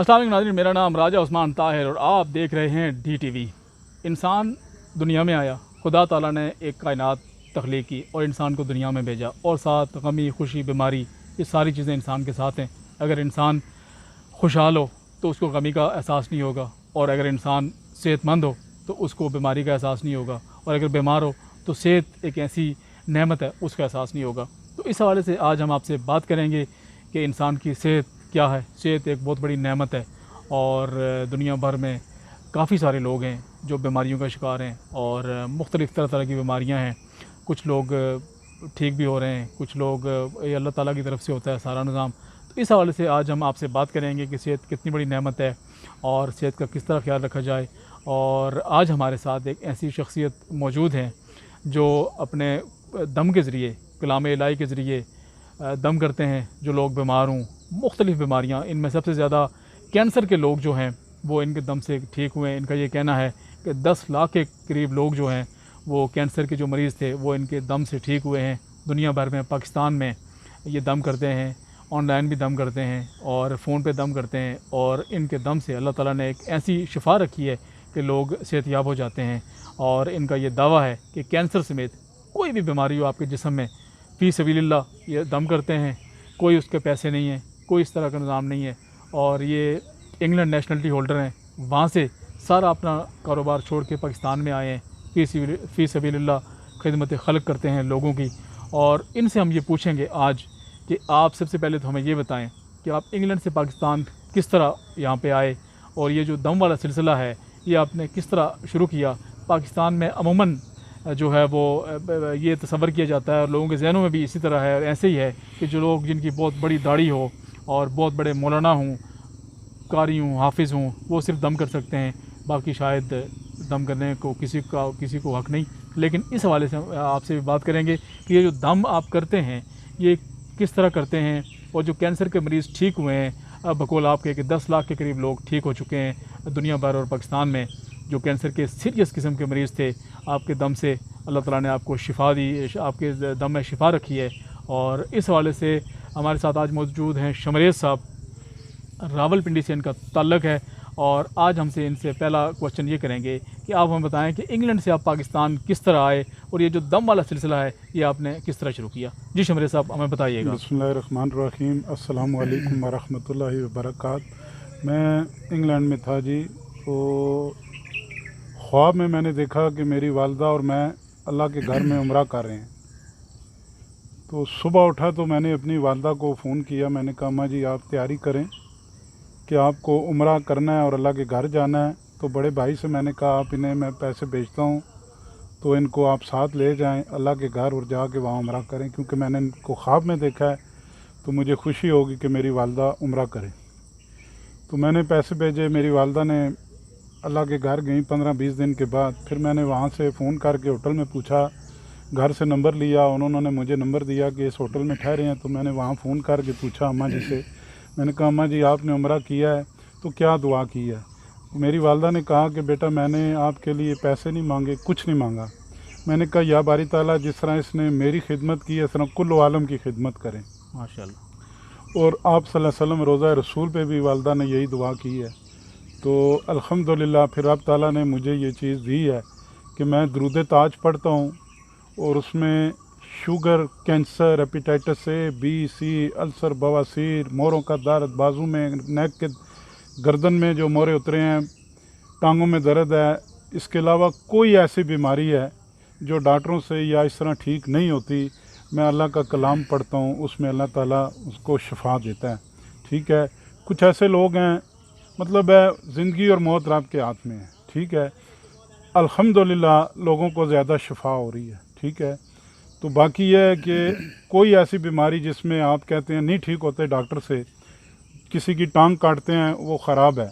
अस्सलाम वालेकुम नाज़रीन, मेरा नाम राजा उस्मान ताहिर और आप देख रहे हैं DTV। इंसान दुनिया में आया, खुदा ताला ने एक कायनात तख्लीक की और इंसान को दुनिया में भेजा, और साथ गमी, खुशी, बीमारी, ये सारी चीज़ें इंसान के साथ हैं। अगर इंसान खुशहाल हो तो उसको गमी का एहसास नहीं होगा, और अगर इंसान सेहतमंद हो तो उसको बीमारी का एहसास नहीं होगा, और अगर बीमार हो तो सेहत एक ऐसी नेमत है, उसका एहसास नहीं होगा। तो इस हवाले से आज हम आपसे बात करेंगे कि इंसान की सेहत क्या है। सेहत एक बहुत बड़ी नेमत है, और दुनिया भर में काफ़ी सारे लोग हैं जो बीमारियों का शिकार हैं, और मुख्तलिफ़ तरह की बीमारियां हैं। कुछ लोग ठीक भी हो रहे हैं, कुछ लोग ये अल्लाह ताला की तरफ से होता है सारा निज़ाम। तो इस हवाले से आज हम आपसे बात करेंगे कि सेहत कितनी बड़ी नेमत है और सेहत का किस तरह ख्याल रखा जाए। और आज हमारे साथ एक ऐसी शख्सियत मौजूद हैं जो अपने दम के ज़रिए, कलाम इलाही के ज़रिए दम करते हैं जो लोग बीमार हों। मुख्तलिफ़ बीमारियाँ, इनमें सबसे ज़्यादा कैंसर के लोग जो हैं वो इनके दम से ठीक हुए हैं। इनका ये कहना है कि 10 लाख के करीब लोग जो हैं वो कैंसर के जो मरीज़ थे वो इनके दम से ठीक हुए हैं। दुनिया भर में, पाकिस्तान में ये दम करते हैं, ऑनलाइन भी दम करते हैं और फ़ोन पे दम करते हैं, और इनके दम से अल्लाह ताला ने एक ऐसी शिफा रखी है कि लोग सेहतयाब हो जाते हैं। और इनका ये दावा है कि कैंसर समेत कोई भी बीमारी हो आपके जिस्म में, फ़ी सबीलिल्लाह ये दम करते हैं। कोई उसके पैसे नहीं है, कोई इस तरह का निज़ाम नहीं है, और ये इंग्लैंड नेशनलिटी होल्डर हैं। वहाँ से सारा अपना कारोबार छोड़ के पाकिस्तान में आए हैं, फ़ी सबीलिल्लाह खिदमत खल्क़ करते हैं लोगों की। और इनसे हम ये पूछेंगे आज कि आप सबसे पहले तो हमें ये बताएं कि आप इंग्लैंड से पाकिस्तान किस तरह यहाँ पे आए, और ये जो दम वाला सिलसिला है ये आपने किस तरह शुरू किया। पाकिस्तान में अमूमन जो है वो ये तसव्वुर किया जाता है, और लोगों के जहनों में भी इसी तरह है, और ऐसे ही है कि जो लोग जिनकी बहुत बड़ी दाढ़ी हो और बहुत बड़े मौलाना हों, कारी हों, हाफिज़ हों, वो सिर्फ दम कर सकते हैं, बाकी शायद दम करने को किसी को हक़ नहीं। लेकिन इस हवाले से आपसे भी बात करेंगे कि ये जो दम आप करते हैं ये किस तरह करते हैं, और जो कैंसर के मरीज़ ठीक हुए हैं, अब बकौल आपके कि 10 लाख के करीब लोग ठीक हो चुके हैं दुनिया भर और पाकिस्तान में। जो कैंसर के सीरियस किस्म के मरीज़ थे, आपके दम से अल्लाह ताला ने आपको शिफा दी, आपके दम में शिफा रखी है। और इस हवाले से हमारे साथ आज मौजूद हैं शमरेज़ साहब, रावलपिंडी से इनका ताल्लुक़ है। और आज हमसे इनसे पहला क्वेश्चन ये करेंगे कि आप हमें बताएं कि इंग्लैंड से आप पाकिस्तान किस तरह आए, और ये जो दम वाला सिलसिला है ये आपने किस तरह शुरू किया। जी शमरेज़ साहब, हमें बताइएगा। बिस्मिल्लाहिर्रहमानिर्रहीम, अस्सलाम वालेकुम वरहमतुल्लाहि वबरकात। मैं इंग्लैंड में था जी, तो ख्वाब में मैंने देखा कि मेरी वालदा और मैं अल्लाह के घर में उम्रा कर रहे हैं। तो सुबह उठा तो मैंने अपनी वालदा को फ़ोन किया, मैंने कहा अम्मा जी आप तैयारी करें कि आपको उम्रा करना है और अल्लाह के घर जाना है। तो बड़े भाई से मैंने कहा आप इन्हें मैं पैसे भेजता हूँ तो इनको आप साथ ले जाएं अल्लाह के घर और जाके वहाँ उम्रा करें, क्योंकि मैंने इनको ख्वाब में देखा है तो मुझे खुशी होगी कि मेरी वालदा उम्रा करे। तो मैंने पैसे भेजे, मेरी वालदा ने अल्लाह के घर गई 15-20 दिन के बाद। फिर मैंने वहाँ से फ़ोन करके होटल में पूछा, घर से नंबर लिया, उन्होंने मुझे नंबर दिया कि इस होटल में ठहरे हैं। तो मैंने वहाँ फ़ोन करके पूछा अम्मा जी से, मैंने कहा अम्मा जी आपने उम्रा किया है तो क्या दुआ की है। मेरी वालदा ने कहा कि बेटा मैंने आपके लिए पैसे नहीं मांगे, कुछ नहीं मांगा। मैंने कहा या बारी ताला जिस तरह इसने मेरी खिदमत की है इस तरह कुल आलम की खिदमत करें माशाअल्लाह। और आप सल्लल्लाहु अलैहि वसल्लम रोज़ा रसूल पे भी वालदा ने यही दुआ की है। तो अल्हम्दुलिल्लाह फिर रब ताला ने मुझे ये चीज़ दी है कि मैं दरूद ताज पढ़ता हूँ, और उसमें sugar, cancer, hepatitis A, B, C, ulcer, बवासीर, मोरों का दर्द, बाजू में, नेक के गर्दन में जो मोरे उतरे हैं, टांगों में दर्द है, इसके अलावा कोई ऐसी बीमारी है जो डॉक्टरों से या इस तरह ठीक नहीं होती, मैं अल्लाह का कलाम पढ़ता हूँ, उसमें अल्लाह ताला उसको शिफा देता है। ठीक है, कुछ ऐसे लोग हैं मतलब है ज़िंदगी और मौत रब के हाथ में है। ठीक है, अल्हम्दुलिल्लाह लोगों को ज़्यादा शिफा हो रही है। ठीक है, तो बाकी यह है कि कोई ऐसी बीमारी जिसमें आप कहते हैं नहीं ठीक होते डॉक्टर से, किसी की टांग काटते हैं वो ख़राब है,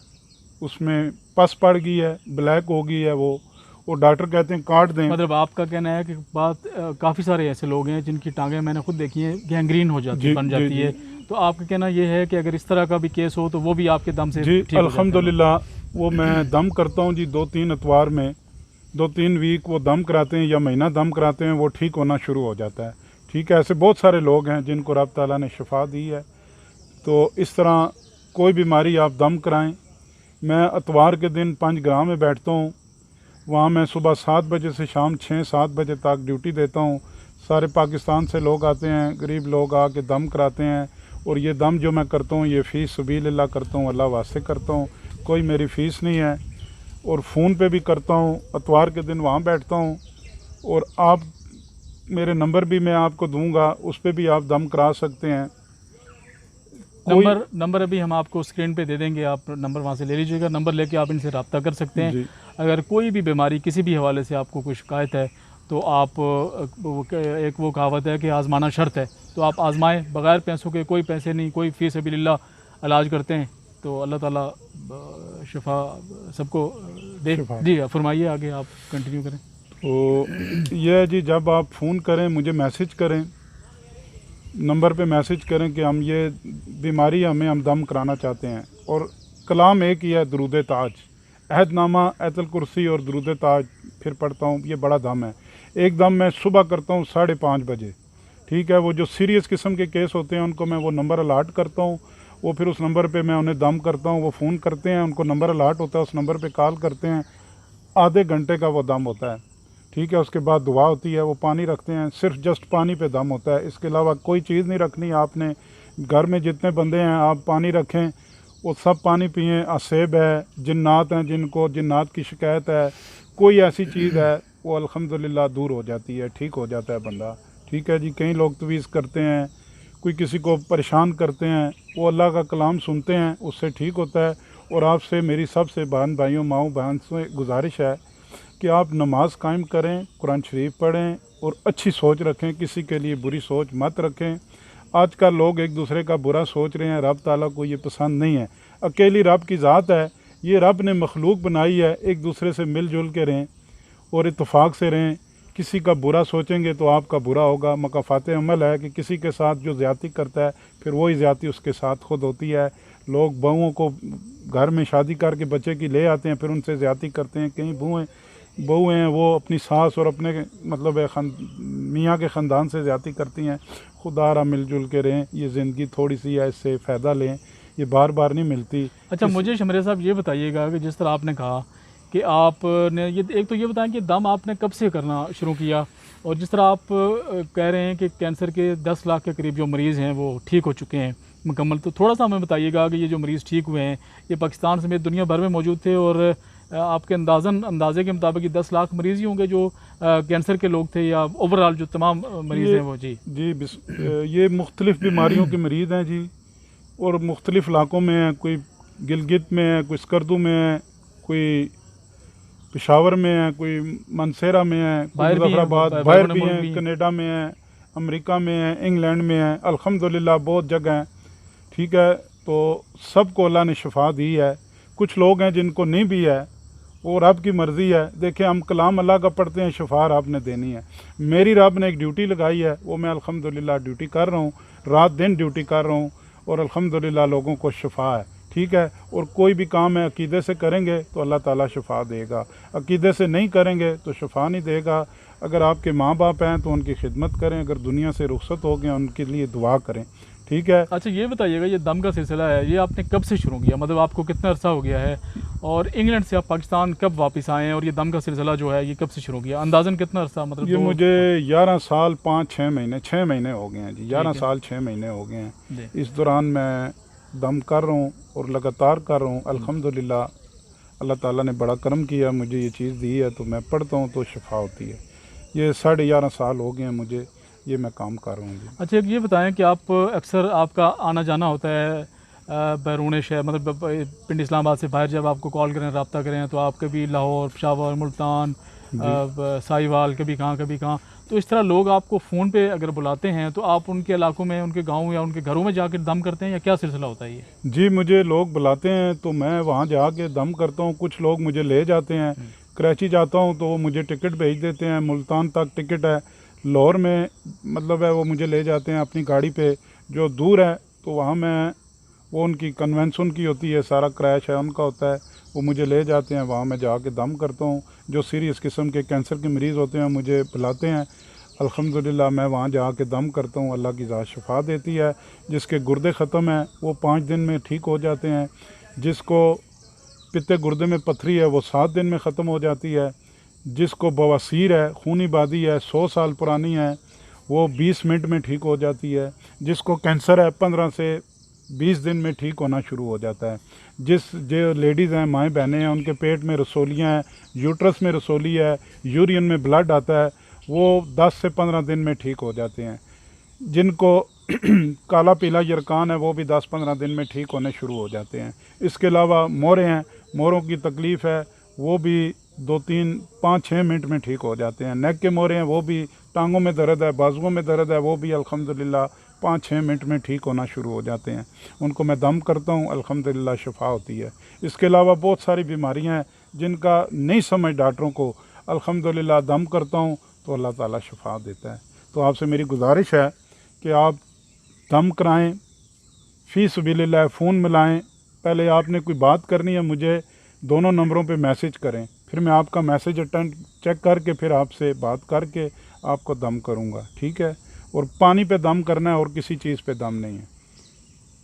उसमें पस पड़ गई है, ब्लैक हो गई है वो डॉक्टर कहते हैं काट दें। मतलब आपका कहना है कि बात काफ़ी सारे ऐसे लोग हैं जिनकी टांगें मैंने खुद देखी हैं गैंग्रीन हो जाती है, बन जाती है। तो आपका कहना ये है कि अगर इस तरह का भी केस हो तो वो भी आपके दम से जी ठीक हो अल्हम्दुलिल्लाह वो मैं दम करता हूँ जी 2-3 इतवार में, 2-3 वीक वो दम कराते हैं या महीना दम कराते हैं, वो ठीक होना शुरू हो जाता है। ठीक है, ऐसे बहुत सारे लोग हैं जिनको रब ताला ने शिफा दी है। तो इस तरह कोई बीमारी आप दम कराएं। मैं इतवार के दिन 5 ग्राम में बैठता हूँ, वहाँ मैं सुबह 7 बजे से शाम 6-7 बजे तक ड्यूटी देता हूँ। सारे पाकिस्तान से लोग आते हैं, गरीब लोग आके दम कराते हैं, और ये दम जो मैं करता हूँ ये फ़ीस सबीलिल्लाह करता हूँ, अल्लाह वास्ते करता हूँ, कोई मेरी फ़ीस नहीं है। और फ़ोन पे भी करता हूँ, इतवार के दिन वहाँ बैठता हूँ। और आप मेरे नंबर भी मैं आपको दूंगा, उस पर भी आप दम करा सकते हैं। नंबर अभी हम आपको स्क्रीन पे दे देंगे, आप नंबर वहाँ से ले लीजिएगा। नंबर लेके आप इनसे रब्ता कर सकते हैं। जी अगर कोई भी बीमारी किसी भी हवाले से आपको कोई शिकायत है तो आप एक वो कहावत है कि आज़माना शर्त है, तो आप आज़माएं, बग़ैर पैसों के, कोई पैसे नहीं, कोई फ़ी सबिलिल्लाह इलाज करते हैं, तो अल्लाह ताला शिफा सबको दे। शिफा। जी फरमाइए, आगे आप कंटिन्यू करें। तो ये जी, जब आप फ़ोन करें मुझे मैसेज करें, नंबर पे मैसेज करें कि हम ये बीमारी हमें हम दम कराना चाहते हैं। और कलाम एक ही है, दरूद ताज, अहदनामा, आयतुल कुर्सी और दरूद ताज फिर पढ़ता हूँ। ये बड़ा दम है। एक दम मैं सुबह करता हूँ 5:30 बजे, ठीक है। वो जो सीरियस किस्म के केस होते हैं उनको मैं वो नंबर अलाट करता हूँ, वो फिर उस नंबर पे मैं उन्हें दम करता हूँ। वो फ़ोन करते हैं, उनको नंबर अलाट होता है, उस नंबर पे कॉल करते हैं, आधे घंटे का वो दम होता है, ठीक है। उसके बाद दुआ होती है, वो पानी रखते हैं, सिर्फ जस्ट पानी पे दम होता है, इसके अलावा कोई चीज़ नहीं रखनी आपने। घर में जितने बंदे हैं आप पानी रखें, वो सब पानी पिएं। असेब है, जिन्नात हैं, जिनको जिन्नात की शिकायत है, कोई ऐसी चीज़ है, वो अल्हम्दुलिल्लाह दूर हो जाती है, ठीक हो जाता है बंदा, ठीक है जी। कई लोग तवीज़ करते हैं, कोई किसी को परेशान करते हैं, वो अल्लाह का कलाम सुनते हैं, उससे ठीक होता है। और आपसे मेरी सबसे बहन भाइयों, माओ बहन से गुजारिश है कि आप नमाज कायम करें, कुरान शरीफ पढ़ें और अच्छी सोच रखें, किसी के लिए बुरी सोच मत रखें। आजकल लोग एक दूसरे का बुरा सोच रहे हैं, रब ताला को ये पसंद नहीं है। अकेली रब की ज़ात है, ये रब ने मखलूक बनाई है, एक दूसरे से मिलजुल के रहें और इत्तेफाक से रहें। किसी का बुरा सोचेंगे तो आपका बुरा होगा। मकाफ़ात अमल है कि किसी के साथ जो ज़्यादती करता है फिर वही ज़्यादती उसके साथ खुद होती है। लोग बहुओं को घर में शादी करके बच्चे की ले आते हैं, फिर उनसे ज़्यादती करते हैं। कई बहू हैं वो अपनी सास और अपने मतलब मियाँ के ख़ानदान से ज़्यादती करती हैं। खुदारा मिलजुल के रहें, ये ज़िंदगी थोड़ी सी है, इससे फ़ायदा लें, ये बार बार नहीं मिलती। अच्छा, मुझे शमरे साहब ये बताइएगा कि जिस तरह आपने कहा कि आपने ये, एक तो ये बताएं कि दम आपने कब से करना शुरू किया, और जिस तरह आप कह रहे हैं कि कैंसर के 10 लाख के करीब जो मरीज़ हैं वो ठीक हो चुके हैं मुकम्मल, तो थोड़ा सा हमें बताइएगा कि ये जो मरीज़ ठीक हुए हैं ये पाकिस्तान समेत दुनिया भर में मौजूद थे, और आपके अंदाजे के मुताबिक ये 10 लाख मरीज़ ही होंगे जो कैंसर के लोग थे, या ओवरऑल जो तमाम मरीज़ हैं वो? जी ये मुख्तलिफ़ बीमारियों के मरीज़ हैं जी, और मुख्तलिफ़ इलाकों में हैं। कोई गिलगित में है, कोई स्कर्दू में है, कोई पेशावर में है, कोई मनसेरा में है, कोई मुजफ्फराबाद, बाहर भी हैं, कनाडा में है, अमेरिका में है, इंग्लैंड में है, अल्हम्दुलिल्लाह बहुत जगह हैं, ठीक है। तो सबको अल्लाह ने शिफा दी है। कुछ लोग हैं जिनको नहीं भी है, वो रब की मर्ज़ी है। देखिए, हम कलाम अल्लाह का पढ़ते हैं, शिफा रब ने देनी है। मेरी रब ने एक ड्यूटी लगाई है, वो मैं अल्हम्दुलिल्लाह ड्यूटी कर रहा हूँ, रात दिन ड्यूटी कर रहा हूँ, और अल्हम्दुलिल्लाह लोगों को शिफा है, ठीक है। और कोई भी काम है अकीदे से करेंगे तो अल्लाह ताला शिफा देगा, अकीदे से नहीं करेंगे तो शिफा नहीं देगा। अगर आपके माँ बाप हैं तो उनकी खिदमत करें, अगर दुनिया से रुखसत हो गए उनके लिए दुआ करें, ठीक है। अच्छा, ये बताइएगा, ये दम का सिलसिला है, ये आपने कब से शुरू किया, मतलब आपको कितना अरसा हो गया है, और इंग्लैंड से आप पाकिस्तान कब वापस आए हैं, और ये दम का सिलसिला जो है ये कब से शुरू किया, अंदाज़न कितना अरसा? मतलब ये मुझे 11 साल 5-6 महीने 6 महीने हो गए हैं जी, 11 साल 6 महीने हो गए हैं। इस दौरान मैं दम कर रहा हूँ और लगातार कर रहा हूँ। अल्हम्दुलिल्लाह अल्लाह ताला ने बड़ा करम किया, मुझे ये चीज़ दी है, तो मैं पढ़ता हूँ तो शिफा होती है। ये 11.5 साल हो गए हैं मुझे, ये मैं काम कर रहा हूँ जी। अच्छा, एक ये बताएं कि आप अक्सर आपका आना जाना होता है बैरून शहर, मतलब पिंड इस्लामाबाद से बाहर, जब आपको कॉल करें, रब्ता करें, तो आप कभी लाहौर, पेशावर, मुल्तान, साहिवाल, कभी कहाँ, तो इस तरह लोग आपको फ़ोन पे अगर बुलाते हैं तो आप उनके इलाकों में, उनके गाँव या उनके घरों में जाकर दम करते हैं, या क्या सिलसिला होता है ये? जी, मुझे लोग बुलाते हैं तो मैं वहाँ जाके दम करता हूँ। कुछ लोग मुझे ले जाते हैं, कराची जाता हूँ तो वो मुझे टिकट भेज देते हैं, मुल्तान तक टिकट है, लाहौर में मतलब है वो मुझे ले जाते हैं अपनी गाड़ी पे। जो दूर है तो वहाँ मैं, वो उनकी कन्वेंशन की होती है, सारा क्रैश है उनका होता है, वो मुझे ले जाते हैं, वहाँ मैं जाके दम करता हूँ। जो सीरियस किस्म के कैंसर के मरीज़ होते हैं मुझे बुलाते हैं, अल्हम्दुलिल्लाह मैं वहाँ जा के दम करता हूँ, अल्लाह की ज़ात शिफा देती है। जिसके गुर्दे ख़त्म हैं वो 5 दिन में ठीक हो जाते हैं, जिसको पित्ते गुर्दे में पथरी है वो 7 दिन में ख़त्म हो जाती है, जिसको बवासीर है, खूनी बादी है, 100 साल पुरानी है, वो 20 मिनट में ठीक हो जाती है, जिसको कैंसर है 15 से 20 दिन में ठीक होना शुरू हो जाता है। जो लेडीज़ हैं, माएँ बहनें हैं, उनके पेट में रसोलियाँ हैं, यूट्रस में रसोली है, यूरिन में ब्लड आता है, वो 10 से 15 दिन में ठीक हो जाते हैं। जिनको काला पीला यरकान है वो भी 10-15 दिन में ठीक होने शुरू हो जाते हैं। इसके अलावा मोरे हैं, मोरों की तकलीफ़ है वो भी 2-3-5-6 मिनट में ठीक हो जाते हैं। नेक के मोरे हैं वो भी, टांगों में दर्द है, बाजुओं में दर्द है, वो भी अल्हम्दुलिल्लाह 5-6 मिनट में ठीक होना शुरू हो जाते हैं। उनको मैं दम करता हूँ, अल्हम्दुलिल्लाह शिफा होती है। इसके अलावा बहुत सारी बीमारियाँ हैं जिनका नहीं समझ डॉक्टरों को, अल्हम्दुलिल्लाह दम करता हूँ तो अल्लाह ताला शिफा देता है। तो आपसे मेरी गुजारिश है कि आप दम कराएँ, फ़ी सबीलिल्लाह फ़ोन मिलाएँ। पहले आपने कोई बात करनी है, मुझे दोनों नंबरों पे मैसेज करें, फिर मैं आपका मैसेज अटेंड चेक करके फिर आपसे बात करके आपको दम करूँगा, ठीक है। और पानी पे दम करना है और किसी चीज़ पे दम नहीं है।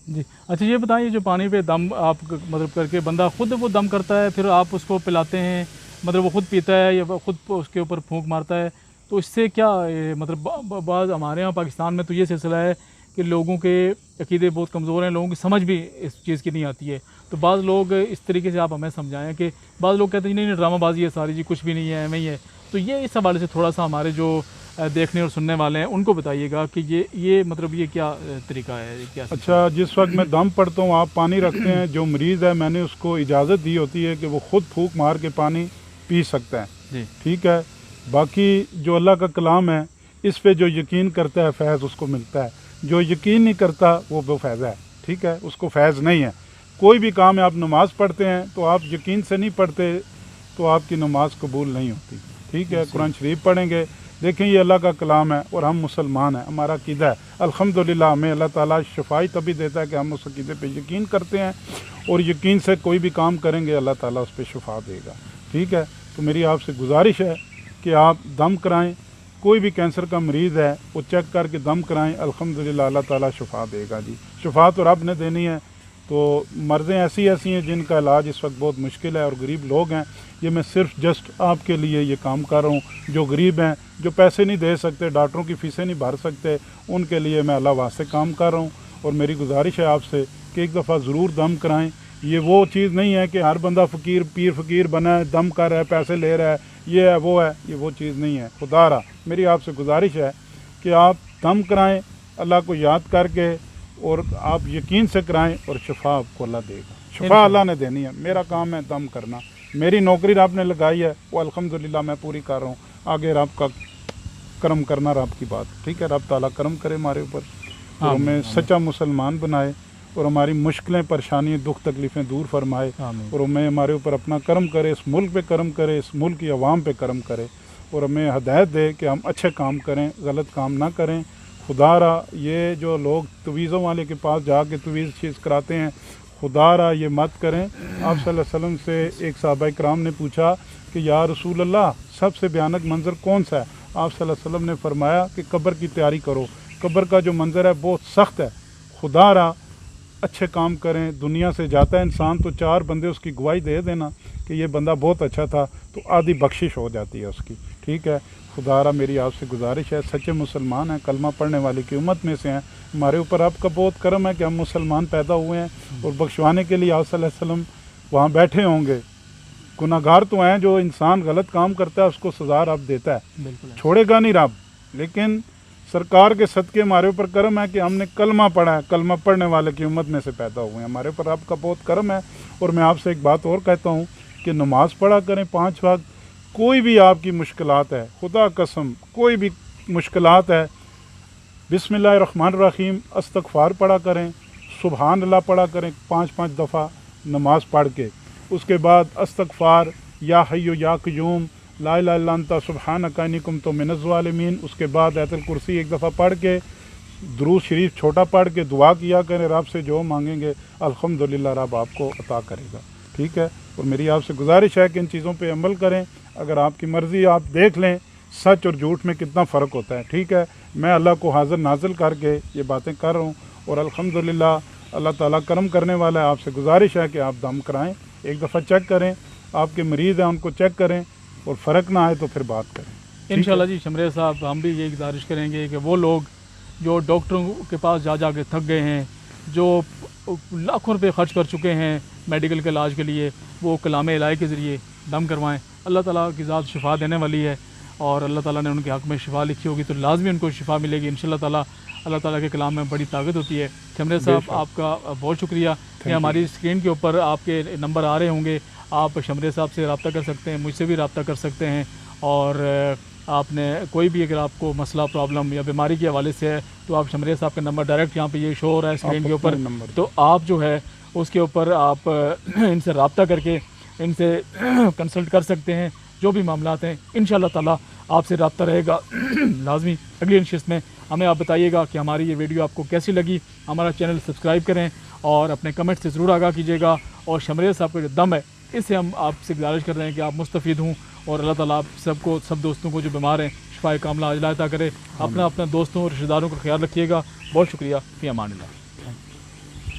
जी अच्छा, ये बताइए, जो पानी पे दम आप मतलब करके बंदा खुद वो दम करता है, फिर आप उसको पिलाते हैं, मतलब वो खुद पीता है या वो खुद उसके ऊपर फूंक मारता है, तो इससे क्या मतलब बाज़ हमारे यहाँ पाकिस्तान में तो ये सिलसिला है कि लोगों के अकीदे बहुत कमज़ोर हैं, लोगों की समझ भी इस चीज़ की नहीं आती है। तो बाज़ लोग इस तरीके से आप हमें समझाएं कि बाज़ लोग कहते हैं नहीं नहीं ड्रामाबाजी है सारी जी, कुछ भी नहीं है, ऐਵੇਂ ही है। तो ये इस हवाले से थोड़ा सा हमारे जो देखने और सुनने वाले हैं उनको बताइएगा कि ये मतलब ये क्या तरीका है, ये क्या। अच्छा, जिस वक्त मैं दम पड़ता हूँ आप पानी रखते हैं, जो मरीज़ है मैंने उसको इजाज़त दी होती है कि वो खुद फूंक मार के पानी पी सकता है जी ठीक है। बाकी जो अल्लाह का कलाम है इस पे जो यकीन करता है फैज़ उसको मिलता है, जो यकीन नहीं करता वो बेफ़ैज़ है, ठीक है, उसको फैज़ नहीं है। कोई भी काम है, आप नमाज़ पढ़ते हैं तो आप यकीन से नहीं पढ़ते तो आपकी नमाज़ कबूल नहीं होती, ठीक है। कुरान शरीफ पढ़ेंगे, देखें ये अल्लाह का कलाम है और हम मुसलमान हैं, हमारा अक़ीदा है। अल्हम्दुलिल्लाह हमें अल्लाह ताला शफाई तभी देता है कि हम उस अक़ीदे पे यकीन करते हैं और यकीन से कोई भी काम करेंगे अल्लाह ताला उस पर शफा देगा, ठीक है। तो मेरी आपसे गुजारिश है कि आप दम कराएं, कोई भी कैंसर का मरीज़ है वो चेक करके दम कराएं, अल्हम्दुलिल्लाह अल्लाह ताला शफा देगा जी। शफा तो रब ने देनी है। तो मर्ज़ें ऐसी हैं जिनका इलाज इस वक्त बहुत मुश्किल है और गरीब लोग हैं। ये मैं सिर्फ जस्ट आपके लिए ये काम कर रहा हूँ, जो गरीब हैं, जो पैसे नहीं दे सकते, डॉक्टरों की फ़ीसें नहीं भर सकते, उनके लिए मैं अल्लाह वास्ते काम कर रहा हूँ। और मेरी गुजारिश है आपसे कि एक दफ़ा ज़रूर दम कराएं। ये वो चीज़ नहीं है कि हर बंदा फ़कीर पीर फ़कीर बना है, दम कर रहा है, पैसे ले रहा है, ये है वो है, ये वो चीज़ नहीं है। खुदारा मेरी आपसे गुजारिश है कि आप दम कराएं अल्लाह को याद करके, और आप यकीन से कराएं और शफा आपको अल्लाह देगा। शफा अल्लाह ने देनी है, मेरा काम है दम करना, मेरी नौकरी रब ने लगाई है वो अल्हम्दुलिल्लाह मैं पूरी कर रहा हूँ। आगे रब का करम करना रब की बात, ठीक है। रब ताला करम करे हमारे ऊपर और हमें सच्चा मुसलमान बनाए और हमारी मुश्किलें परेशानियाँ दुख तकलीफ़ें दूर फरमाए और हमें हमारे ऊपर अपना करम करे, इस मुल्क पे करम करे, इस मुल्क की आवाम पे करम करे और हमें हदायत दे कि हम अच्छे काम करें, गलत काम ना करें। खुदारा ये जो लोग तवीज़ों वाले के पास जाके तवीज़ चीज़ कराते हैं, खुदारा ये मत करें। आप सल्लल्लाहु अलैहि वसल्लम से एक सहाबा इकराम ने पूछा कि या रसूल अल्लाह सबसे भयानक मंज़र कौन सा है? आप सल्लल्लाहु अलैहि वसल्लम ने फरमाया कि कब्र की तैयारी करो, कब्र का जो मंज़र है बहुत सख्त है। खुदारा अच्छे काम करें, दुनिया से जाता है इंसान तो 4 बंदे उसकी गवाही दे देना कि ये बंदा बहुत अच्छा था तो आधी बख्शिश हो जाती है उसकी, ठीक है। खुदारा मेरी आपसे गुजारिश है, सच्चे मुसलमान हैं, कलमा पढ़ने वाले की उम्मत में से हैं, हमारे ऊपर आपका बहुत करम है कि हम मुसलमान पैदा हुए हैं और बख्शवाने के लिए आप सल्लल्लाहु अलैहि वसल्लम वहाँ बैठे होंगे। गुनाहगार तो हैं, जो इंसान गलत काम करता है उसको सज़ा रब देता है, छोड़ेगा नहीं रब। लेकिन सरकार के सदक़े हमारे ऊपर करम है कि हमने कलमा पढ़ा है, कलमा पढ़ने वाले की उम्मत में से पैदा हुए हैं, हमारे ऊपर आपका बहुत करम है। और मैं आपसे एक बात और कहता हूँ कि नमाज़ पढ़ा करें 5 वक्त। कोई भी आपकी मुश्किलात है, खुदा कसम कोई भी मुश्किलात है, बिस्मिल्लाहिर्रहमानिर्रहीम इस्तग़फ़ार पढ़ा करें, सुबहान अल्लाह पढ़ा करें 5-5 दफ़ा नमाज़ पढ़ के। उसके बाद इस्तग़फ़ार या हय्यु या क़य्यूम ला इलाहा इल्ला अंता सुब्हानका इन्नी कुन्तु मिनज़ ज़ालिमीन। उसके बाद आयतुल कुर्सी एक दफ़ा पढ़ के, दुरूद शरीफ छोटा पढ़ के दुआ किया करें, रब से जो मांगेंगे अल्हम्दुलिल्लाह रब आपको अता करेगा, ठीक है। और मेरी आपसे गुजारिश है कि इन चीज़ों पे अमल करें। अगर आपकी मर्ज़ी आप देख लें सच और झूठ में कितना फ़र्क होता है। ठीक है, मैं अल्लाह को हाज़िर नाज़िल करके ये बातें कर रहा हूँ और अल्हम्दुलिल्लाह अल्लाह ताला करम करने वाला है। आपसे गुजारिश है कि आप दम कराएं, एक दफ़ा चेक करें, आपके मरीज़ हैं उनको चेक करें और फ़र्क ना आए तो फिर बात करें। इंशाल्लाह जी शमरेज़ साहब, हम भी ये गुजारिश करेंगे कि वो लोग जो डॉक्टरों के पास जा के थक गए हैं, जो लाखों रुपए खर्च कर चुके हैं मेडिकल के इलाज के लिए, वो कलाम इलाही के ज़रिए दम करवाएं। अल्लाह ताला की ज़ात शिफा देने वाली है और अल्लाह ताला ने उनके हक़ में शिफा लिखी होगी तो लाजमी उनको शिफा मिलेगी इंशाल्लाह ताला। अल्लाह ताला के कलाम में बड़ी ताकत होती है। शमरेज़ साहब, आपका बहुत शुक्रिया कि हमारी स्क्रीन के ऊपर आपके नंबर आ रहे होंगे, आप शमरेज़ साहब से रब्ता कर सकते हैं, मुझसे भी रब्ता कर सकते हैं। और आपने कोई भी अगर आपको मसला, प्रॉब्लम या बीमारी के हवाले से है तो आप शमरेज़ साहब का नंबर डायरेक्ट यहाँ पे ये शो हो रहा है स्क्रीन के ऊपर, तो आप जो है उसके ऊपर आप इनसे रब्ता करके इनसे कंसल्ट कर सकते हैं। जो भी मामलात हैं इंशाल्लाह ताला आपसे रब्ता रहेगा लाजमी। अगली नशिस्त में हमें आप बताइएगा कि हमारी ये वीडियो आपको कैसी लगी। हमारा चैनल सब्सक्राइब करें और अपने कमेंट से ज़रूर आगाह कीजिएगा। और शमरेज़ साहब का जो दम है इससे हम आपसे गुजारिश कर रहे हैं कि आप मुस्तफ़ीद हों और अल्लाह ताला आप सबको, सब दोस्तों को जो बीमार हैं, शिफाए कामला अजला अता करे। अपना दोस्तों और रिश्तेदारों का ख्याल रखिएगा। बहुत शुक्रिया। फ़ी अमान अल्लाह।